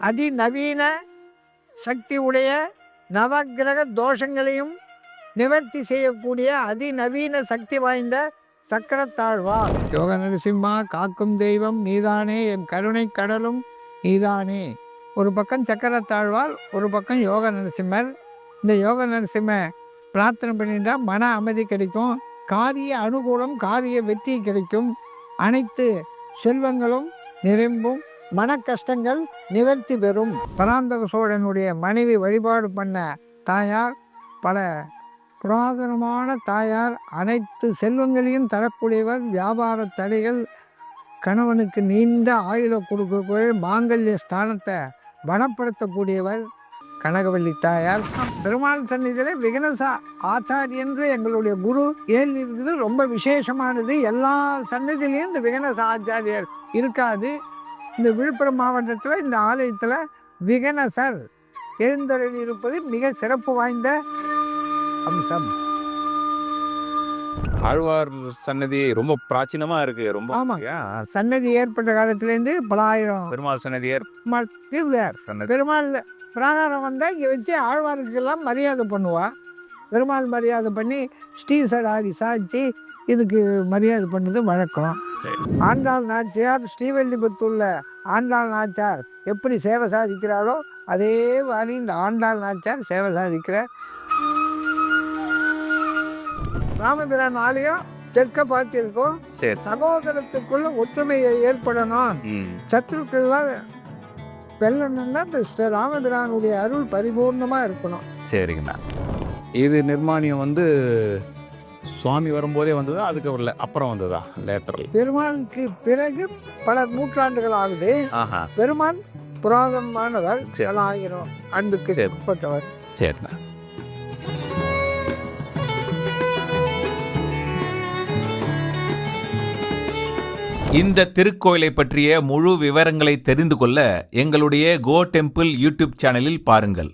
அதிநவீன சக்தி உடைய நவக்கிரக தோஷங்களையும் நிவர்த்தி செய்யக்கூடிய அதிநவீன சக்தி வாய்ந்த சக்கரத்தாழ்வார். யோக நரசிம்மா காக்கும் தெய்வம் நீதானே, என் கருணை கடலும் நீதானே. ஒரு பக்கம் சக்கரத்தாழ்வார், ஒரு பக்கம் யோக நரசிம்மர். இந்த யோக நரசிம்ம பிரார்த்தனை பண்ணியிருந்தால் மன அமைதி கிடைக்கும், காரிய அனுகூலம், காரிய வெற்றி கிடைக்கும், அனைத்து செல்வங்களும் நிரம்பும், மன கஷ்டங்கள் நிவர்த்தி பெறும். பராந்தக சோழனுடைய மனைவி வழிபாடு பண்ண தாயார், பல புராதனமான தாயார், அனைத்து செல்வங்களையும் தரக்கூடியவர், வியாபார தடைகள், கணவனுக்கு நீண்ட ஆயுளை கொடுக்கக்கூடிய மாங்கல்ய ஸ்தானத்தை பலப்படுத்தக்கூடியவர் கனகவல்லி தாயார். பெருமாள் சன்னிதியில் விகனசா ஆச்சாரியன்று எங்களுடைய குரு ஏழு இருக்குது, ரொம்ப விசேஷமானது. எல்லா சன்னதிலையும் இந்த விகனச ஆச்சாரியர் இருக்காது. இந்த விழுப்புரம் மாவட்டத்தில் இந்த ஆலயத்தில் விகனசர் எழுந்தருளி இருப்பது மிக சிறப்பு வாய்ந்த அம்சம். ஆழ்வார் சன்னதி ரொம்ப பிராச்சீனமா இருக்கு. ரொம்ப ஆமாங்க. சன்னதி ஏற்பட்ட காலத்திலேருந்து பல ஆயிரம் பெருமாள் சன்னதி பெருமாள் பிராகாரம் வந்தால் இங்கே வச்சு ஆழ்வாருக்கெல்லாம் மரியாதை பண்ணுவா. பெருமாள் மரியாதை பண்ணி ஸ்ரீசடாரி சாட்சி இதுக்கு மரியாதை பண்ணது வழக்கம். ஆண்டாள் நாச்சியார் ஸ்ரீவல்லிபுத்தூரில் ஆண்டாள் நாச்சியார் எப்படி சேவை சாதிக்கிறாரோ அதே மாதிரி இந்த ஆண்டாள் நாச்சியார் சேவை சாதிக்கிறார். ராமபிரான் ஆலயம் தெற்க பார்த்திருக்கோம். சகோதரத்துக்குள்ள ஒற்றுமையை ஏற்படணும், சத்துருக்கெல்லாம் வெள்ளணும்னா இந்த ராமபிரானுடைய அருள் பரிபூர்ணமாக இருக்கணும். சரிங்கண்ணா. இது நிர்மாணியம் வந்து சுவாமி வரும்போதே வந்ததா, அதுக்கு வரல அப்புறம் வந்ததா? லேட்டர் பெருமானுக்கு பிறகு பல நூற்றாண்டுகள் ஆகுது. பெருமான் புராதனமானவர், 1000 ஆண்டுக்கு உட்பட்டவர். சரிண்ணா. இந்த திருக்கோயிலை பற்றிய முழு விவரங்களை தெரிந்து கொள்ள எங்களுடைய கோ டெம்பிள் யூடியூப் சேனலில் பாருங்கள்.